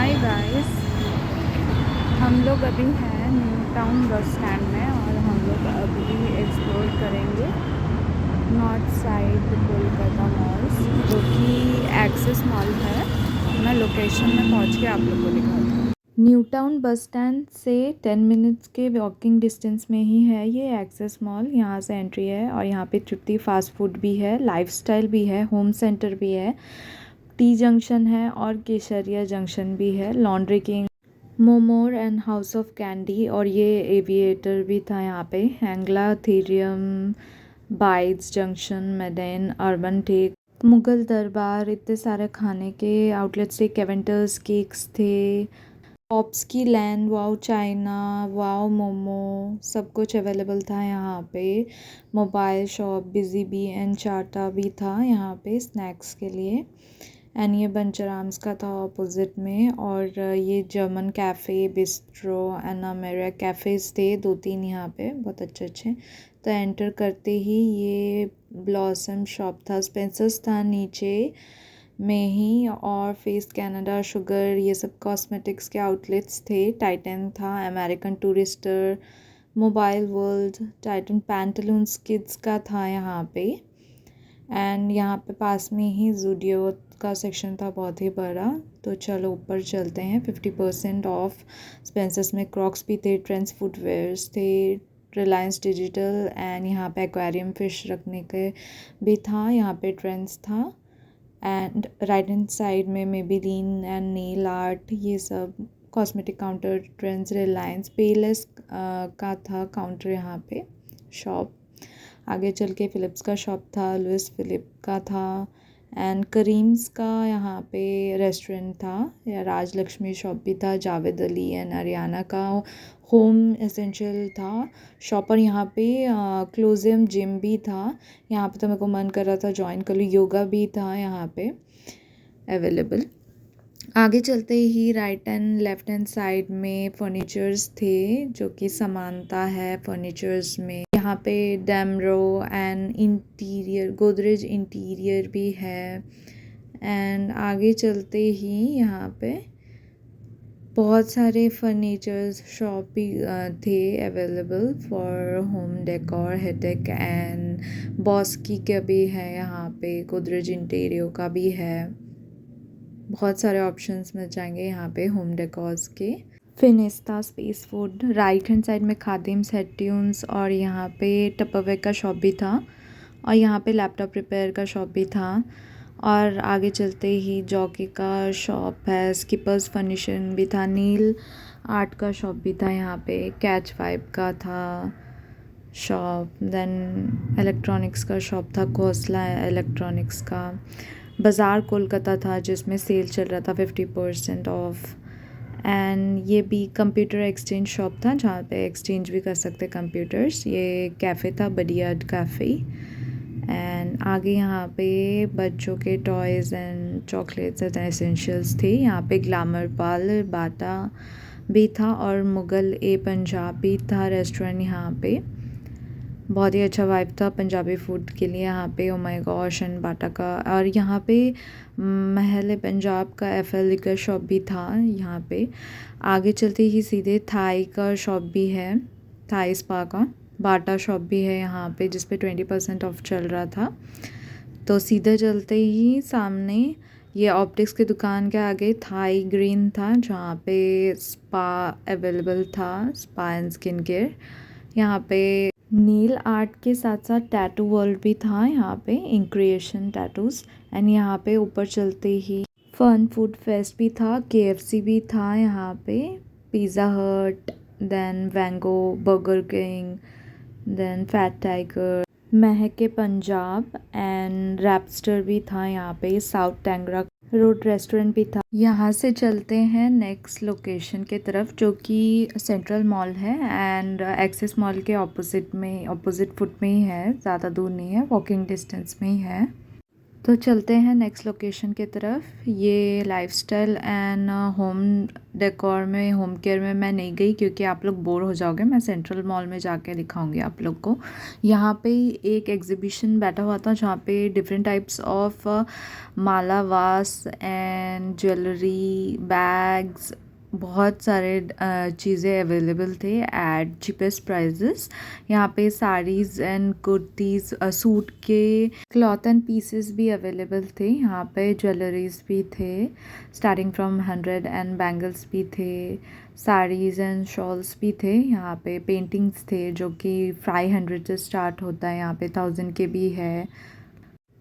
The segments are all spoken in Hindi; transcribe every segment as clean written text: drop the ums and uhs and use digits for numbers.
हाय गाइस, हम लोग अभी हैं न्यू टाउन बस स्टैंड में और हम लोग अभी एक्सप्लोर करेंगे नॉर्थ साइड कोलकाता मॉल्स, जो कि एक्सिस मॉल है। मैं लोकेशन में पहुंच के आप लोग को दिखाती हूँ। न्यू टाउन बस स्टैंड से 10 मिनट्स के वॉकिंग डिस्टेंस में ही है ये एक्सिस मॉल। यहाँ से एंट्री है और यहाँ पे तृप्ति फास्ट फूड भी है, लाइफस्टाइल भी है, होम सेंटर भी है, टी जंक्शन है और केसरिया जंक्शन भी है, लॉन्ड्री किंग, मोमोर एंड हाउस ऑफ कैंडी, और ये एविएटर भी था यहाँ पे, एंग्ला थीरियम, bites junction, maiden, urban tech, Mughal Darbar, इतने सारे खाने के आउटलेट्स थे, केवेंटर्स केक्स थे, पॉप्स की land, wow China, wow momo, सब कुछ अवेलेबल था यहाँ पे। Mobile shop, busy bee and चाटा भी था यहाँ पे स्नैक्स के लिए। एंड ये बंचराम्स का था ऑपोजिट में। और ये जर्मन कैफ़े, बिस्ट्रो एंड मेरा कैफ़ेज़ थे 2-3 यहाँ पे, बहुत अच्छे अच्छे। तो एंटर करते ही ये ब्लॉसम शॉप था, स्पेंसर्स था नीचे में ही, और फेस कैनेडा, शुगर, ये सब कॉस्मेटिक्स के आउटलेट्स थे। टाइटन था, American Tourister, Mobile World, Titan Pantaloons kids का था यहाँ पे। एंड यहाँ पे पास में ही ज़ूडियो का सेक्शन था, बहुत ही बड़ा। तो चलो ऊपर चलते हैं। 50% ऑफ स्पेंसर्स में क्रॉक्स भी थे, ट्रेंड्स फुटवेयर्स थे, रिलायंस डिजिटल, एंड यहाँ पे एक्वेरियम फिश रखने के भी था, यहाँ पे ट्रेंड्स था। एंड राइट हैंड साइड में मेबेलिन एंड नेल आर्ट, ये सब cosmetic counter, trends, Reliance, palace का था काउंटर यहाँ पे शॉप। आगे चल के फ़िलिप्स का शॉप था, लुइस फ़िलिप का था, एंड करीम्स का यहाँ पे रेस्टोरेंट था, या राजलक्ष्मी शॉप भी था, जावेद अली एंड अरियाना का होम एसेंशियल था शॉप। और यहाँ पे क्लोजियम जिम भी था, यहाँ पे तो मेरे को मन कर रहा था ज्वाइन कर लूँ। योगा भी था यहाँ पे अवेलेबल। आगे चलते ही right and left hand side में फर्नीचर्स थे, जो कि समानता है फर्नीचर्स में। यहाँ पे Damro and interior, Godrej interior भी है। एंड आगे चलते ही यहाँ पे बहुत सारे फर्नीचर्स शॉप भी थे available for home decor, headache and Bosky का भी है यहाँ पे, गोदरेज इंटीरियर का भी है। बहुत सारे ऑप्शंस मिल जाएंगे यहाँ पे होम डेकोर्स के। फिनिस्टा space food, right hand side में खादिम्स, हेड ट्यून्स, और यहाँ पे टपरवेयर का शॉप भी था, और यहाँ पे लैपटॉप रिपेयर का शॉप भी था। और आगे चलते ही जॉकी का शॉप है, स्किपर्स फर्निशिंग भी था, नील आर्ट का शॉप भी था यहाँ पे, कैच वाइब का था शॉप, देन इलेक्ट्रॉनिक्स का शॉप था, खोसला इलेक्ट्रॉनिक्स का। बाज़ार कोलकाता था जिसमें सेल चल रहा था 50% ऑफ। एंड ये भी कंप्यूटर एक्सचेंज शॉप था, जहाँ पे एक्सचेंज भी कर सकते कंप्यूटर्स। ये कैफ़े था, बडियाड कैफ़े। एंड आगे यहाँ पे बच्चों के toys and chocolates and essentials थे। यहाँ पे ग्लैमर पार्लर, बाटा भी था, और मुगल ए पंजाब भी था रेस्टोरेंट यहाँ पे। बहुत ही अच्छा वाइब था पंजाबी फूड के लिए यहाँ पे। ओ माय गॉश, एंड बाटा का। और यहाँ पे महल पंजाब का FL लिकर शॉप भी था यहाँ पे। आगे चलते ही सीधे थाई का शॉप भी है, थाई स्पा का। बाटा शॉप भी है यहाँ पे, जिस पे 20% ऑफ चल रहा था। तो सीधे चलते ही सामने ये ऑप्टिक्स की दुकान के आगे थाई ग्रीन था, जहाँ पे स्पा अवेलेबल था, स्पा एंड स्किन केयर। यहाँ पे नील आर्ट के साथ साथ टैटू वर्ल्ड भी था यहाँ पे, इंक्रिएशन टैटूज। एंड यहाँ पे ऊपर चलते ही फन फूड फेस्ट भी था, KFC भी था यहाँ पे, Pizza Hut, then Wango, Burger King, then Fat Tiger, Mahke Punjab and रैपस्टर भी था यहाँ पे, साउथ टैंगरा रोड रेस्टोरेंट भी था। यहाँ से चलते हैं नेक्स्ट लोकेशन के तरफ, जो कि सेंट्रल मॉल है एंड एक्सिस मॉल के ऑपोजिट फुट में ही है, ज़्यादा दूर नहीं है, वॉकिंग डिस्टेंस में ही है। तो चलते हैं नेक्स्ट लोकेशन की तरफ। ये लाइफस्टाइल एंड होम डेकोर में, होम केयर में मैं नहीं गई क्योंकि आप लोग बोर हो जाओगे। मैं सेंट्रल मॉल में जाके दिखाऊंगी आप लोग को। यहाँ पे एक एग्जीबिशन बैठा हुआ था जहाँ पे डिफरेंट टाइप्स ऑफ माला वास एंड ज्वेलरी बैग्स, बहुत सारे चीज़ें अवेलेबल थे एट चीपेस्ट प्राइजेस। यहाँ पे साड़ीज़ एंड कुर्तीज़, सूट के क्लॉथ एंड पीसेस भी अवेलेबल थे। यहाँ पे ज्वेलरीज भी थे स्टार्टिंग फ्रॉम 100 एंड बैंगल्स भी थे, साड़ीज़ एंड शॉल्स भी थे। यहाँ पे पेंटिंग्स थे जो कि 500 से स्टार्ट होता है, यहाँ पे 1000 के भी है,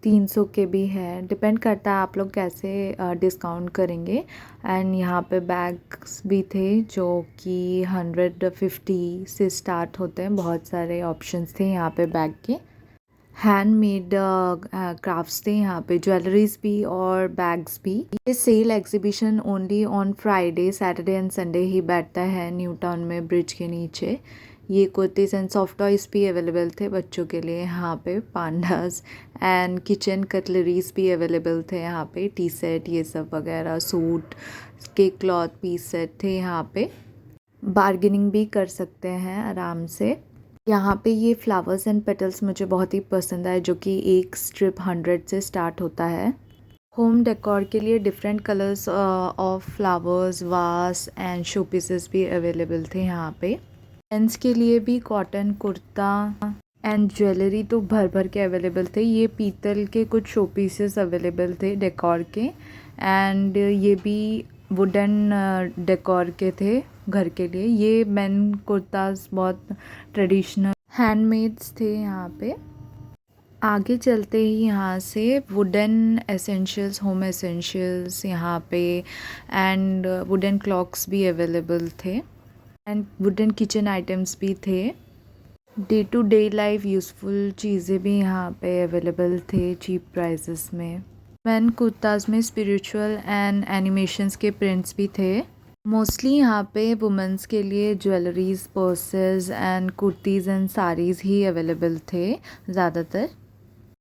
300 के भी है, डिपेंड करता है आप लोग कैसे डिस्काउंट करेंगे। एंड यहाँ पे बैग्स भी थे जो कि 150 से स्टार्ट होते हैं। बहुत सारे ऑप्शंस थे यहाँ पे बैग के। हैंडमेड क्राफ्ट्स थे यहाँ पे, ज्वेलरीज भी और बैग्स भी। ये sale exhibition only on Friday, Saturday and Sunday ही बैठता है न्यू टाउन में ब्रिज के नीचे। ये कुर्तीज़ एंड सॉफ्ट टॉयज़ भी अवेलेबल थे बच्चों के लिए यहाँ पे। पांडास एंड किचन कटलरीज भी अवेलेबल थे यहाँ पे, टी सेट ये सब वगैरह, सूट के क्लॉथ पीस सेट थे यहाँ पे। बार्गेनिंग भी कर सकते हैं आराम से। यहाँ पे ये फ्लावर्स एंड पेटल्स मुझे बहुत ही पसंद आए, जो कि एक स्ट्रिप 100 से स्टार्ट होता है। होम डेकोर के लिए डिफरेंट कलर्स ऑफ फ्लावर्स, वास एंड शो पीसेस भी अवेलेबल थे यहाँ पे। जेंट्स के लिए भी कॉटन कुर्ता एंड ज्वेलरी तो भर भर के अवेलेबल थे। ये पीतल के कुछ शो पीसेस अवेलेबल थे डेकोर के, एंड ये भी वुडन डेकोर के थे घर के लिए। ये मेन कुर्ताज बहुत ट्रेडिशनल हैंडमेड्स थे यहाँ पे। आगे चलते ही यहाँ से वुडन एसेंशियल्स, होम एसेंशियल्स यहाँ पे, एंड वुडन क्लॉक्स भी अवेलेबल थे एंड वुडन किचन आइटम्स भी थे। Day to day life useful चीज़ें भी यहाँ पे अवेलेबल थे चीप प्राइसेस में। मैन कुर्ताज में स्पिरिचुअल एंड एनिमेशंस के प्रिंट्स भी थे। मोस्टली यहाँ पे वुमेंस के लिए jewelleries, purses and kurtis and saris ही अवेलेबल थे ज़्यादातर।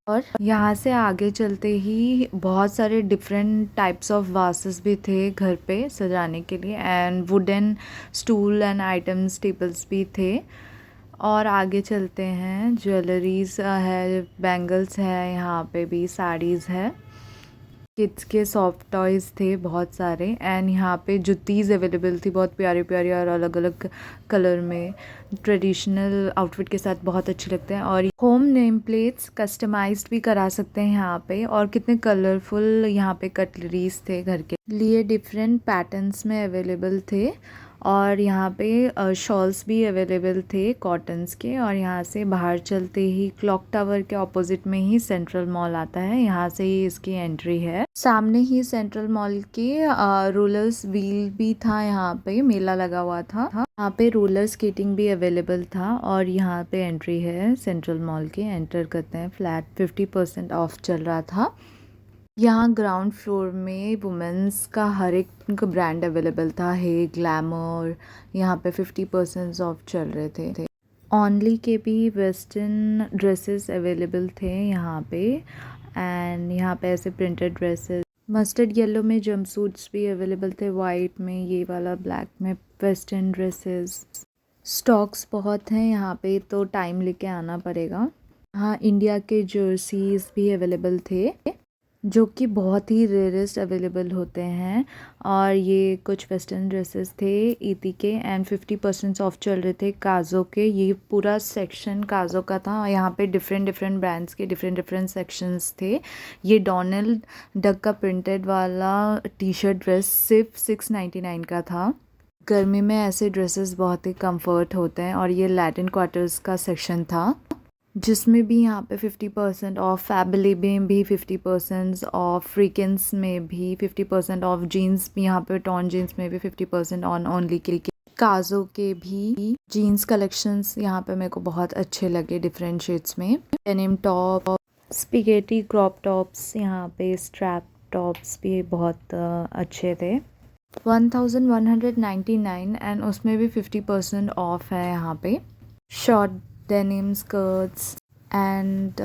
और यहाँ से आगे चलते ही बहुत सारे डिफरेंट टाइप्स ऑफ वासेस भी थे घर पे सजाने के लिए, and wooden stool and items, tables भी थे। और आगे चलते हैं, ज्वेलरीज है, बैंगल्स है, यहाँ पे भी साड़ीज़ है, किड्स के सॉफ्ट टॉयज़ थे बहुत सारे, एंड यहाँ पे जुत्तीज़ अवेलेबल थी बहुत प्यारी प्यारी और अलग अलग कलर में। ट्रेडिशनल आउटफिट के साथ बहुत अच्छे लगते हैं। और होम नेम प्लेट्स कस्टमाइज्ड भी करा सकते हैं यहाँ पे। और कितने कलरफुल यहाँ पे कटलरीज थे घर के लिए, डिफरेंट पैटर्न्स में अवेलेबल थे। और यहाँ पे शॉल्स भी अवेलेबल थे कॉटन्स के। और यहाँ से बाहर चलते ही क्लॉक टावर के ऑपोजिट में ही सेंट्रल मॉल आता है, यहाँ से ही इसकी एंट्री है। सामने ही सेंट्रल मॉल के रोलर्स व्हील भी था, यहाँ पे मेला लगा हुआ था, यहाँ पे रोलर स्केटिंग भी अवेलेबल था। और यहाँ पे एंट्री है सेंट्रल मॉल के, एंटर करते हैं। फ्लैट 50% ऑफ चल रहा था। यहाँ ग्राउंड फ्लोर में वुमेंस का हर एक ब्रांड अवेलेबल था। हे ग्लैमर, यहाँ पे 50% ऑफ चल रहे थे। ऑनली के भी वेस्टर्न ड्रेसेस अवेलेबल थे यहाँ पे, एंड यहाँ पे ऐसे प्रिंटेड ड्रेसेस, मस्टर्ड येलो में जंपसूट्स भी अवेलेबल थे, वाइट में, ये वाला ब्लैक में वेस्टर्न ड्रेसेस। स्टॉक्स बहुत हैं यहाँ पे, तो टाइम लेके आना पड़ेगा। हाँ, इंडिया के जर्सीज भी अवेलेबल थे जो कि बहुत ही रेयरेस्ट अवेलेबल होते हैं। और ये कुछ वेस्टर्न ड्रेसेस थे ईदी के, एंड 50% ऑफ चल रहे थे काजो के। ये पूरा सेक्शन काजो का था। यहाँ पे डिफरेंट ब्रांड्स के डिफरेंट सेक्शंस थे। ये डोनाल्ड डक का प्रिंटेड वाला टी शर्ट ड्रेस सिर्फ 699 का था। गर्मी में ऐसे ड्रेसेस बहुत ही कंफर्ट होते हैं। और ये लैटिन क्वार्टर्स का सेक्शन था जिसमें भी यहाँ पे 50% ऑफ, फैबले में भी 50% ऑफ, फ्रीकेंस में भी 50% ऑफ, जीन्स भी यहाँ पे, टॉन जीन्स में भी 50% ऑन ओनली के। काजो के भी जीन्स कलेक्शंस यहाँ पे मेरे को बहुत अच्छे लगे डिफरेंट शेड्स में। डेनिम टॉप, स्पिगेटी क्रॉप टॉप्स, यहाँ पे स्ट्रैप टॉप्स भी बहुत अच्छे थे। 1199 एंड उसमें भी 50% ऑफ है यहाँ पे। Short denim skirts, and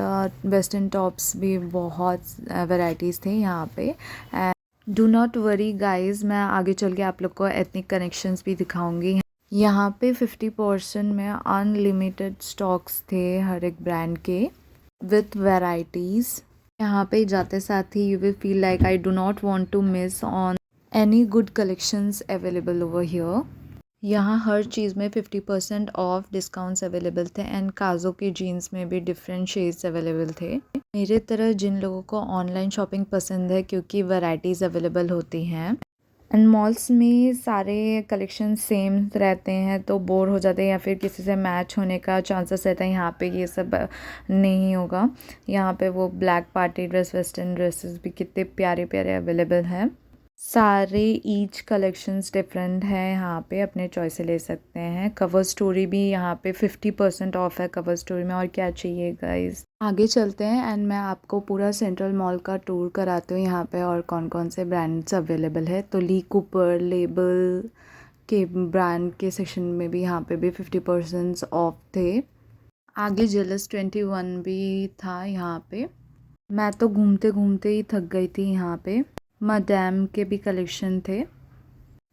western tops भी बहुत वैराइटीज़ थे यहाँ पे। And do not worry guys, मैं आगे चल के आप लोग को एथनिक कनेक्शंस भी दिखाऊंगी। यहाँ पे 50% में अनलिमिटेड स्टॉक्स थे हर एक ब्रांड के विथ वैराइटीज़। यहाँ पे जाते साथ ही you will feel like I do not want to miss on any good collections available over here. यहाँ हर चीज़ में 50% ऑफ डिस्काउंट्स अवेलेबल थे एंड काजो के जीन्स में भी डिफरेंट शेड्स अवेलेबल थे। मेरे तरह जिन लोगों को ऑनलाइन शॉपिंग पसंद है क्योंकि वैराइटीज़ अवेलेबल होती हैं एंड मॉल्स में सारे कलेक्शन सेम रहते हैं तो बोर हो जाते हैं या फिर किसी से मैच होने का चांसेस रहता है। यहाँ पे ये सब नहीं होगा। यहाँ पे वो black party dress, western dresses भी कितने प्यारे प्यारे अवेलेबल हैं। सारे ईच कलेक्शंस डिफरेंट है, यहाँ पे अपने चॉइस से ले सकते हैं। कवर स्टोरी भी यहाँ पे 50% ऑफ है कवर स्टोरी में, और क्या चाहिए गाइस। आगे चलते हैं एंड मैं आपको पूरा सेंट्रल मॉल का टूर कराती हूँ यहाँ पे और कौन कौन से ब्रांड्स अवेलेबल है। तो ली कूपर लेबल के ब्रांड के सेक्शन में भी यहाँ पे भी 50% ऑफ थे। आगे जेलस 21 भी था यहाँ पे। मैं तो घूमते घूमते ही थक गई थी। यहाँ पे मैडम के भी कलेक्शन थे।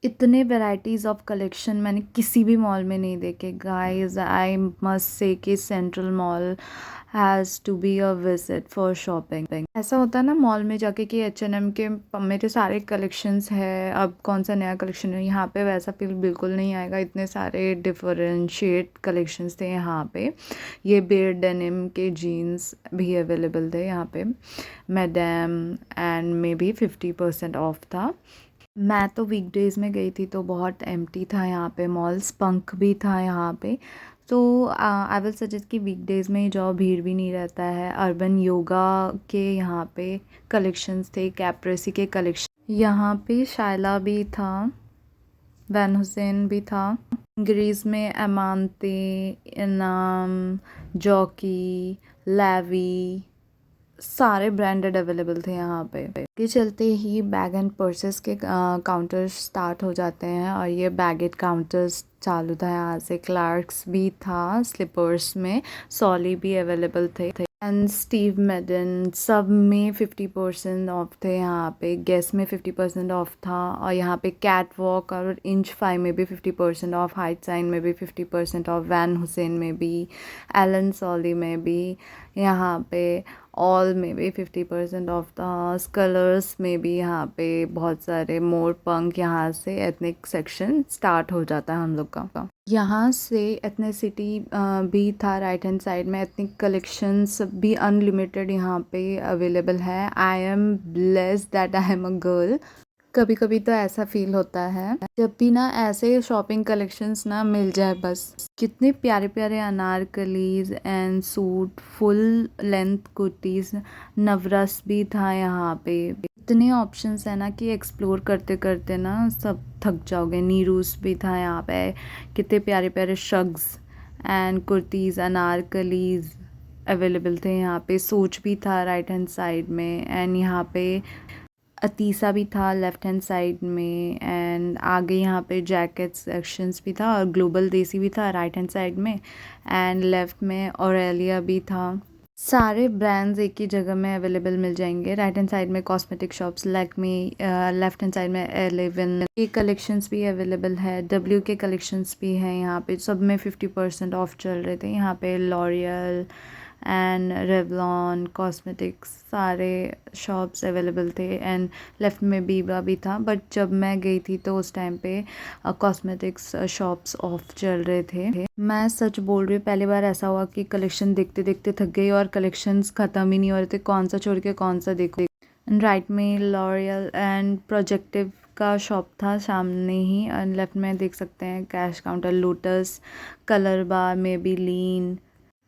इतने वैराइटीज़ ऑफ कलेक्शन मैंने किसी भी मॉल में नहीं देखे गाइस। आई मस्ट से कि Central Mall has to be a visit for shopping. ऐसा होता है ना मॉल में जाके कि H&M के मेरे सारे कलेक्शंस है, अब कौन सा नया कलेक्शन है। यहाँ पे वैसा फील बिल्कुल नहीं आएगा। इतने सारे डिफरेंशिएट कलेक्शंस थे यहाँ पे। ये बेयर डेनिम के जीन्स भी अवेलेबल थे यहाँ पे madam and may be 50% of था। मैं तो वीकडेज़ में गई थी तो बहुत एम्प्टी था यहाँ पे मॉल। स्पंक भी था यहाँ पे, तो आई विल सजेस्ट कि वीकडेज़ में ही जाओ, भीड़ भी नहीं रहता है। अर्बन योगा के यहाँ पे कलेक्शंस थे, कैप्रेसी के कलेक्शन। यहाँ पे शाइला भी था, वैन हुसैन भी था। ग्रीस में अमानते, इनाम, जॉकी, लैवी, सारे ब्रांडेड अवेलेबल थे यहाँ पे। के चलते ही बैग एंड पर्सेस के काउंटर्स स्टार्ट हो जाते हैं और ये बैगेट काउंटर्स चालू था यहाँ से। क्लार्क्स भी था, स्लीपर्स में सॉली भी अवेलेबल थे एंड स्टीव मैडन, सब में 50% ऑफ थे यहाँ पे। गेस में 50% ऑफ था और यहाँ पे कैट वॉक और इंच 5 में भी 50% ऑफ, हाइट साइन में भी 50% ऑफ, वैन हुसैन में भी, एलन सॉली में भी, यहाँ पे ऑल में भी 50% ऑफ था। कलर्स में भी यहाँ पे बहुत सारे मोर पंख, यहाँ से एथनिक सेक्शन स्टार्ट हो जाता है हम लोग का। यहाँ से एथनिसिटी भी था राइट हैंड साइड में। एथनिक कलेक्शंस भी अनलिमिटेड यहाँ पे अवेलेबल है। I am blessed that I am a girl. कभी कभी तो ऐसा फील होता है जब भी ना ऐसे शॉपिंग कलेक्शंस ना मिल जाए बस। कितने प्यारे प्यारे Anarkalis and suit, full length kurtis, Navras भी था यहाँ पे। इतने ऑप्शंस है ना कि एक्सप्लोर करते करते ना सब थक जाओगे। नीरूस भी था यहाँ पे, कितने प्यारे प्यारे शग्स एंड कुर्तीज, अनारकलीज अवेलेबल थे यहाँ पे। सोच भी था राइट हैंड साइड में एंड यहाँ पे अतीसा भी था लेफ्ट हैंड साइड में एंड आगे यहाँ पे जैकेट सेक्शंस भी था और ग्लोबल देसी भी था राइट हैंड साइड में एंड लेफ्ट में ऑरेलिया भी था। सारे ब्रांड्स एक ही जगह में अवेलेबल मिल जाएंगे। राइट हैंड साइड में cosmetic shops Lakme, left hand side में एलेवन के कलेक्शंस भी अवेलेबल है, डब्ल्यू के कलेक्शंस भी हैं यहाँ पे। सब में 50% ऑफ चल रहे थे यहाँ पे। लॉरियल एंड रेवलॉन, कॉस्मेटिक्स, सारे शॉप्स अवेलेबल थे एंड लेफ्ट में बीबा भी था। बट जब मैं गई थी तो उस टाइम पे कॉस्मेटिक्स शॉप्स ऑफ चल रहे थे। मैं सच बोल रही हूँ, पहली बार ऐसा हुआ कि कलेक्शन देखते देखते थक गई और कलेक्शंस ख़त्म ही नहीं हो रहे थे, कौन सा छोड़ के कौन सा देखो। राइट में लॉरियल एंड प्रोजेक्टिव का शॉप था सामने ही एंड लेफ्ट में देख सकते हैं कैश काउंटर, लोटस, कलर बार में भी लीन।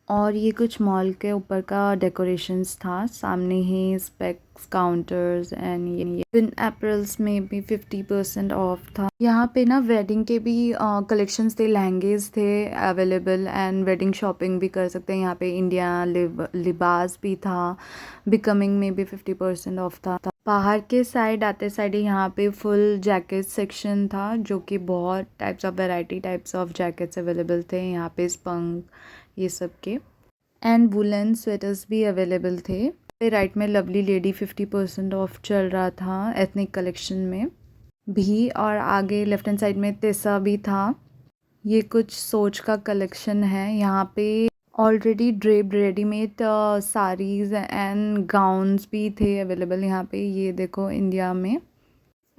और ये कुछ मॉल के ऊपर का डेकोरेशंस था, सामने ही स्पेक्स काउंटर्स एंड ये विन एप्रल्स में भी 50% ऑफ था। यहाँ पे ना वेडिंग के भी कलेक्शंस थे, लहंगेज थे अवेलेबल एंड वेडिंग शॉपिंग भी कर सकते हैं यहाँ पे। इंडिया लिबास भी था, बिकमिंग में भी 50% ऑफ था। बाहर के साइड आते साइड यहाँ पे फुल जैकेट सेक्शन था जो कि बहुत types of variety types of jackets available थे यहाँ पे, स्पंक ये सब के। एंड वुलन स्वेटर्स भी अवेलेबल थे। राइट में लवली लेडी 50% ऑफ चल रहा था एथनिक कलेक्शन में भी, और आगे लेफ्ट हैंड साइड में तेसा भी था। ये कुछ सोच का कलेक्शन है। यहाँ पे already draped readymade saris and gowns भी थे अवेलेबल यहाँ पे, ये देखो इंडिया में।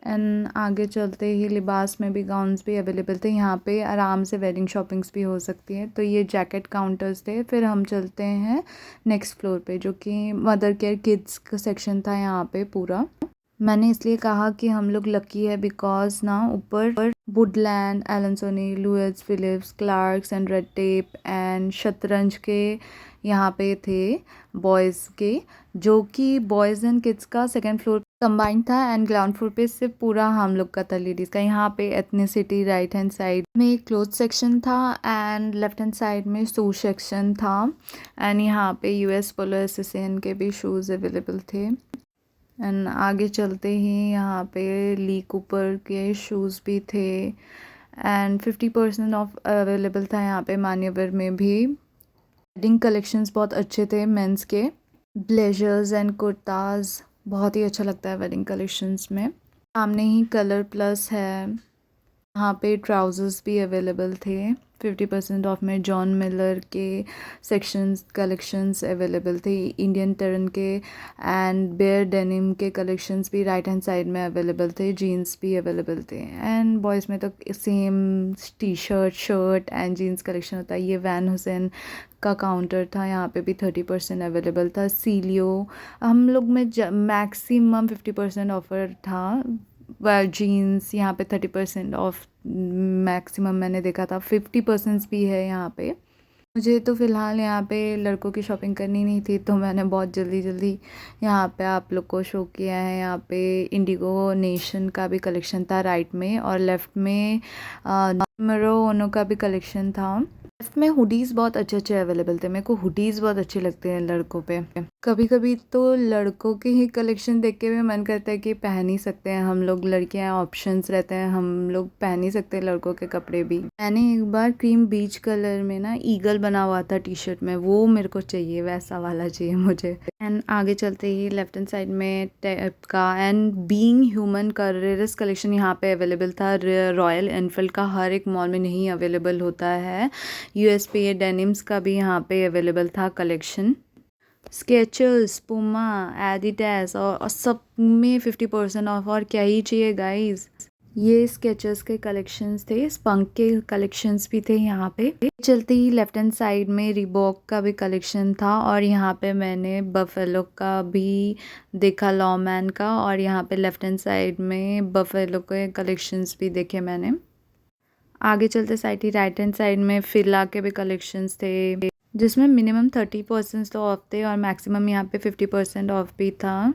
एंड आगे चलते ही लिबास में भी गाउन्स भी अवेलेबल थे। यहाँ पे आराम से वेडिंग शॉपिंग्स भी हो सकती है। तो ये जैकेट काउंटर्स थे। फिर हम चलते हैं नेक्स्ट फ्लोर पे, जो कि मदर केयर किड्स का सेक्शन था यहाँ पे पूरा। मैंने इसलिए कहा कि हम लोग लकी है बिकॉज ना ऊपर Woodland, Allen Solly, Louis Philippe, Clarks and Red Tape and शतरंज के यहाँ पे थे बॉयज़ के, जो कि बॉयज़ एंड किड्स का सेकंड फ्लोर कंबाइंड था एंड ग्राउंड फ्लोर पे सिर्फ पूरा हम लोग का था लेडीज़ का। यहाँ पे एथनिसिटी राइट हैंड साइड में क्लोथ सेक्शन था एंड लेफ्ट हैंड साइड में शू सेक्शन था। एंड यहाँ पे यूएस पोलो एसोसिएशन के भी शूज़ अवेलेबल थे। एंड आगे चलते ही यहाँ पे ली कूपर के शूज़ भी थे एंड 50% ऑफ अवेलेबल था यहाँ पे मान्यवर में भी। वेडिंग कलेक्शंस बहुत अच्छे थे मेंस के, ब्लेजर्स एंड कुर्ताज बहुत ही अच्छा लगता है वेडिंग कलेक्शंस में। सामने ही कलर प्लस है, यहाँ पे ट्राउज़र्स भी अवेलेबल थे 50% ऑफ में। जॉन मिलर के सेक्शंस कलेक्शंस अवेलेबल थे, इंडियन टर्न के एंड बेयर डेनिम के कलेक्शंस भी राइट हैंड साइड में अवेलेबल थे। जीन्स भी अवेलेबल थे एंड बॉयज़ में तो same T shirt shirt and jeans collection होता है। ये वैन हुसैन का काउंटर था, यहाँ पे भी 30% अवेलेबल था। सीलियो हम लोग में मैक्सिमम 50% ऑफर था। जीन्स यहाँ पे 30% ऑफ मैक्सिमम मैंने देखा था, 50% भी है यहाँ पे। मुझे तो फ़िलहाल यहाँ पे लड़कों की शॉपिंग करनी नहीं थी, तो मैंने बहुत जल्दी जल्दी यहाँ पे आप लोग को शो किया है। यहाँ पे इंडिगो नेशन का भी कलेक्शन था राइट में, और लेफ़्ट में मरो ओनो का भी कलेक्शन था। लेफ्ट में हुडीज़ बहुत अच्छे अच्छे अवेलेबल थे। मेरे को हुडीज़ बहुत अच्छे लगते हैं लड़कों पे। कभी कभी तो लड़कों के ही कलेक्शन देख के भी मन करता है कि पहन ही सकते हैं हम लोग, लड़कियां ऑप्शंस रहते हैं, हम लोग पहन ही सकते हैं लड़कों के कपड़े भी। मैंने एक बार क्रीम बीच कलर में ना ईगल बना हुआ था टी शर्ट में, वो मेरे को चाहिए, वैसा वाला चाहिए मुझे। एंड आगे चलते ही लेफ्ट हैंड साइड में टैप का एंड बीइंग ह्यूमन का रेयरेस्ट कलेक्शन यहाँ पे अवेलेबल था। रॉयल एनफील्ड का हर एक मॉल में नहीं अवेलेबल होता है। यूएसपी डेनिम्स का भी यहाँ पे अवेलेबल था कलेक्शन। स्केचर्स, पुमा, एडिडास और सब में 50% ऑफ, और क्या ही चाहिए गाइस। ये स्केचर्स के कलेक्शंस थे, स्पंक के कलेक्शंस भी थे यहाँ पे। चलते ही लेफ्ट हैंड साइड में रिबॉक का भी कलेक्शन था, और यहाँ पे मैंने बफेलो का भी देखा, लॉमैन का, और यहाँ पे लेफ्ट हैंड साइड में बफेलो के कलेक्शंस भी देखे मैंने। आगे चलते साइड ही राइट हैंड साइड में फिला के भी कलेक्शंस थे, जिसमें मिनिमम 30% तो ऑफ थे और मैक्सिमम यहाँ पे 50% ऑफ भी था।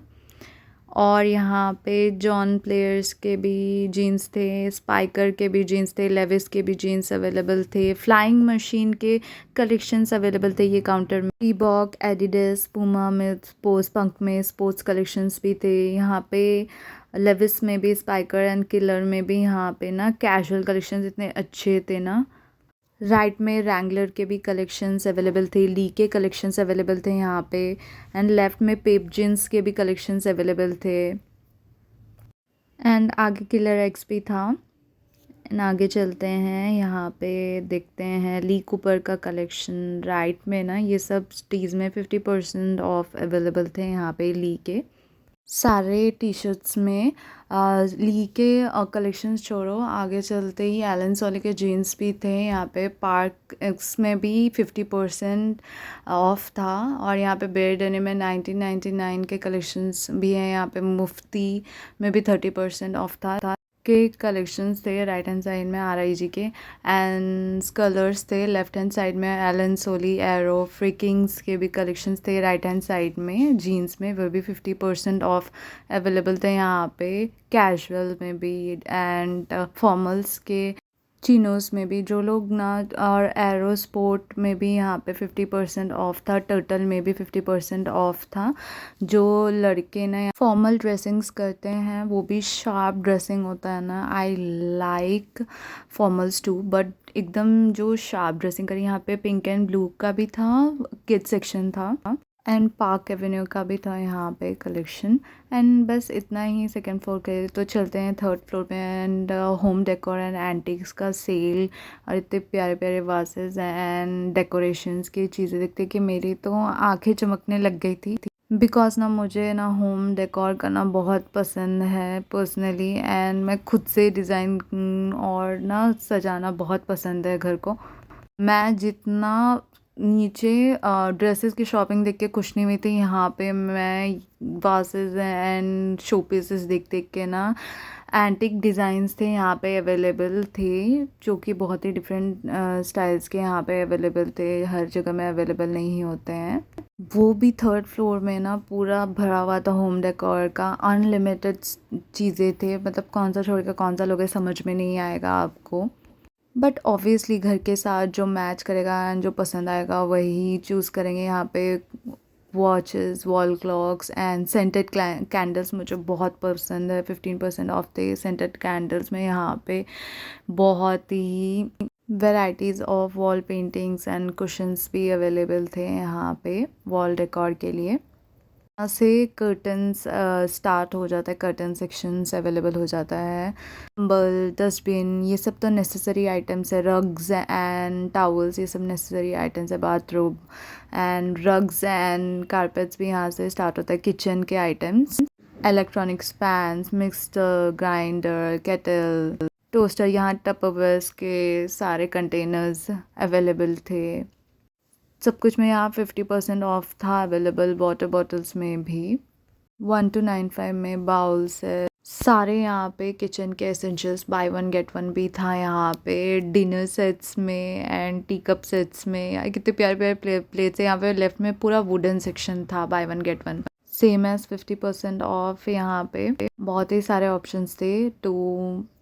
और यहाँ पे जॉन प्लेयर्स के भी जीन्स थे, स्पाइकर के भी जीन्स थे, लेविस के भी जीन्स अवेलेबल थे, फ्लाइंग मशीन के कलेक्शंस अवेलेबल थे ये काउंटर में। रीबॉक, एडिडास, पुमा में स्पोर्ट्स, पंक में स्पोर्ट्स कलेक्शंस भी थे। यहाँ पे लेविस में भी, स्पाइकर एंड किलर में भी यहाँ पे ना कैजुअल कलेक्शंस इतने अच्छे थे ना। राइट में रैंगलर के भी कलेक्शंस अवेलेबल थे, ली के कलेक्शंस अवेलेबल थे यहाँ पे, एंड लेफ्ट में पेप जींस के भी कलेक्शंस अवेलेबल थे। एंड आगे किलर एक्स भी था। एंड आगे चलते हैं, यहाँ पे देखते हैं ली कूपर का कलेक्शन। राइट में ना ये सब टीज़ में 50% ऑफ अवेलेबल थे यहाँ पे ली के सारे टी शर्ट्स में। ली के कलेक्शंस छोड़ो, आगे चलते ही एलन सोली के जीन्स भी थे यहाँ पे। पार्क एक्स में भी 50% ऑफ था, और यहाँ पे बेयर डेनिम में 1999 के कलेक्शंस भी हैं। यहाँ पे मुफ्ती में भी 30% ऑफ था के कलेक्शंस थे राइट हैंड साइड में RIG के, एंड कलर्स थे लेफ्ट हैंड साइड में। एलन सोली, एरो, फ्रिकिंग्स के भी कलेक्शंस थे राइट हैंड साइड में। जीन्स में वो भी 50% ऑफ अवेलेबल थे यहाँ पे, कैजुअल में भी एंड फॉर्मल्स के चिनोज़ में भी जो लोग ना, और एरो स्पोर्ट में भी यहाँ पे 50% ऑफ था, टर्टल में भी 50% ऑफ था। जो लड़के ना फॉर्मल ड्रेसिंग्स करते हैं वो भी शार्प ड्रेसिंग होता है ना, I like formals too, but एकदम जो शार्प ड्रेसिंग करी, यहाँ पे पिंक एंड ब्लू का भी था, किड्स सेक्शन था, एंड पार्क एवेन्यू का भी था यहाँ पे कलेक्शन। एंड बस इतना ही सेकंड फ्लोर के। तो चलते हैं थर्ड फ्लोर पे। And home decor and antics का सेल, और इतने प्यारे प्यारे वासेस एंड डेकोरेशंस की चीज़ें देखते कि मेरी तो आंखें चमकने लग गई थी, बिकॉज ना मुझे ना होम डेकोर करना बहुत पसंद है पर्सनली, एंड मैं खुद से डिज़ाइन और ना सजाना बहुत पसंद है घर को। मैं जितना नीचे ड्रेसेस की शॉपिंग देख के खुश नहीं हुई थी, यहाँ पे मैं वासेस एंड शो पीसेस देख देख के ना, एंटिक डिज़ाइंस थे यहाँ पे अवेलेबल थे, जो कि बहुत ही डिफरेंट स्टाइल्स के यहाँ पे अवेलेबल थे, हर जगह में अवेलेबल नहीं होते हैं। वो भी थर्ड फ्लोर में ना पूरा भरा हुआ था होम डेकोर का, अनलिमिटेड चीज़ें थे, मतलब कौन सा छोड़ के कौन सा लोगे समझ में नहीं आएगा आपको। बट ऑब्वियसली घर के साथ जो मैच करेगा एंड जो पसंद आएगा वही चूज़ करेंगे। यहाँ पे watches, wall clocks and scented candles मुझे बहुत पसंद है। 15% ऑफ थे सेंटेड कैंडल्स में। यहाँ पे बहुत ही varieties of wall paintings and cushions भी अवेलेबल थे यहाँ पे वॉल डेकोर के लिए। यहाँ से कर्टन्स स्टार्ट हो जाता है, कर्टन सेक्शंस अवेलेबल हो जाता है। कंबल, डस्टबिन, ये सब तो नेसेसरी आइटम्स है। रग्स एंड टॉवल्स, ये सब नेसेसरी आइटम्स है। Bathroom and rugs and carpets भी यहाँ से स्टार्ट होता है। किचन के items, electronics, pans, mixer grinder, kettle, toaster, यहाँ टपरवेयर्स के सारे कंटेनर्स अवेलेबल थे। सब कुछ में यहाँ 50% ऑफ था अवेलेबल। वाटर बॉटल्स में भी 1 to 95 में बाउल्स है सारे। यहाँ पे किचन के essentials bye one get one भी था यहाँ पे। डिनर सेट्स में एंड टी कप सेट्स में कितने प्यारे प्यारे प्लेट्स है। यहाँ पे लेफ्ट में पूरा वुडन सेक्शन था buy one get one, same as 50% off. यहाँ पे बहुत ही सारे ऑप्शंस थे टू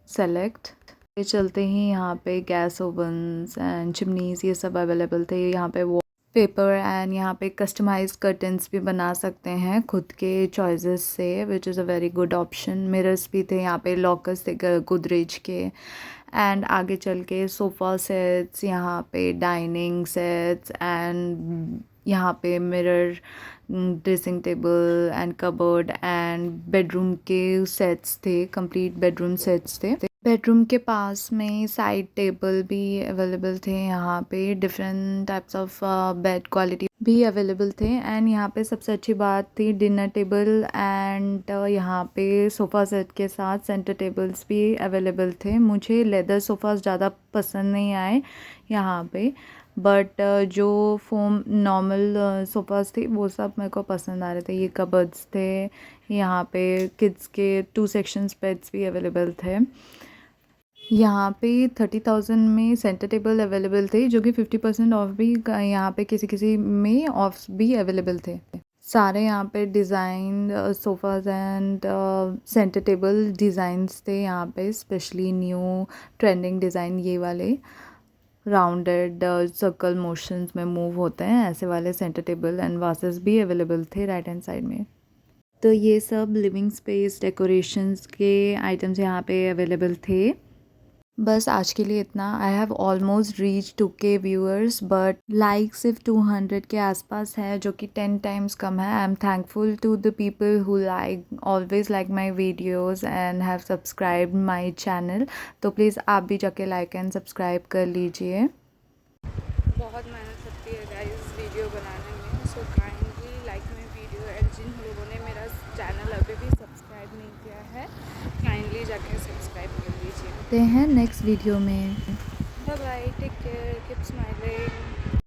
सेलेक्ट। चलते ही यहाँ पे गैस ओवन्स एंड चिमनीज ये सब अवेलेबल थे। यहाँ पे वो पेपर एंड यहाँ पे कस्टमाइज कर्टन्स भी बना सकते हैं खुद के चॉइसेस से, which is a very good option. Mirrors भी थे यहाँ पे, लॉकर्स थे गोदरेज के। एंड आगे चल के सोफ़ा सेट्स, यहाँ पे डाइनिंग सेट्स एंड यहाँ पे mirror, dressing table and cupboard and bedroom के सेट्स थे, कंप्लीट बेडरूम सेट्स थे। बेडरूम के पास में साइड टेबल भी अवेलेबल थे। यहाँ पे different types of bed quality भी अवेलेबल थे। एंड यहाँ पे सबसे अच्छी बात थी डिनर टेबल एंड यहाँ पे सोफ़ा सेट के साथ सेंटर टेबल्स भी अवेलेबल थे। मुझे लेदर सोफ़ास ज़्यादा पसंद नहीं आए यहाँ पे, बट जो फोम नॉर्मल सोफ़ास थे वो सब मेरे को पसंद आ रहे थे। ये कबर्ड्स थे, यहाँ पे किड्स के 2 सेक्शंस बेड्स भी अवेलेबल थे। यहाँ पे 30,000 में सेंटर टेबल अवेलेबल थे, जो कि 50% ऑफ भी यहाँ पे किसी किसी में ऑफ भी अवेलेबल थे। सारे यहाँ पे design sofas and centre table designs थे यहाँ पे, स्पेशली न्यू ट्रेंडिंग डिज़ाइन, ये वाले राउंडेड सर्कल मोशंस में मूव होते हैं ऐसे वाले सेंटर टेबल एंड वासेस भी अवेलेबल थे राइट हैंड साइड में। तो ये सब लिविंग स्पेस डेकोरेशंस के आइटम्स यहाँ पे अवेलेबल थे। बस आज के लिए इतना। I have almost reach 2K viewers, but like सिर्फ 200 के आसपास है, जो कि 10 टाइम्स कम है। I am thankful to the people who always like my videos and have subscribe my channel. तो प्लीज़ आप भी जाके लाइक एंड सब्सक्राइब कर लीजिए। बहुत मेहनत लगती है गाइस वीडियो बनाने में, so kindly like my video. And जिन लोगों ने मेरा चैनल अभी भी सब्सक्राइब नहीं किया है, काइंडली जाके सब्सक्राइब कर लीजिए। मिलते हैं नेक्स्ट वीडियो में। Bye bye, take care, keep smiling.